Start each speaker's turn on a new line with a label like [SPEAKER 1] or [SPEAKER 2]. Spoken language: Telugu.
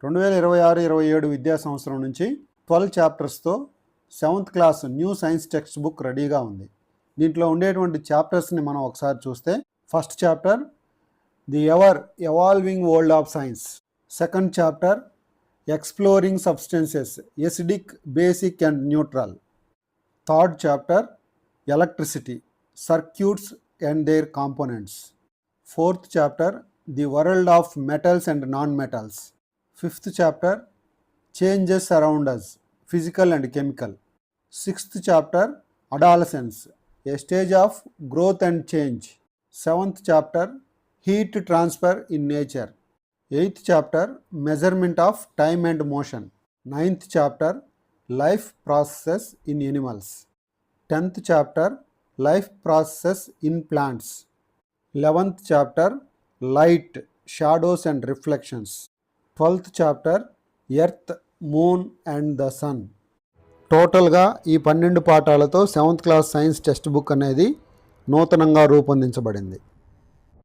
[SPEAKER 1] 2026-27 విద్యా సంవత్సరం నుంచి 12 చాప్టర్స్తో 7th class new science text book రెడీగా ఉంది. దీంట్లో ఉండేటువంటి చాప్టర్స్ని మనం ఒకసారి చూస్తే, first chapter the ever evolving world of science, second chapter exploring substances acidic, basic and neutral, third chapter electricity, circuits and their components, fourth chapter the world of metals and non metals, fifth chapter changes around us, physical and chemical, sixth chapter adolescence, a stage of growth and change, seventh chapter heat transfer in nature, eighth chapter measurement of time and motion, ninth chapter life processes in animals, 10th chapter life processes in plants, 11th chapter light, shadows and reflections, 12th chapter earth, moon and the sun. టోటల్గా ఈ 12 పాఠాలతో 7th class science text book అనేది నూతనంగా రూపొందించబడింది.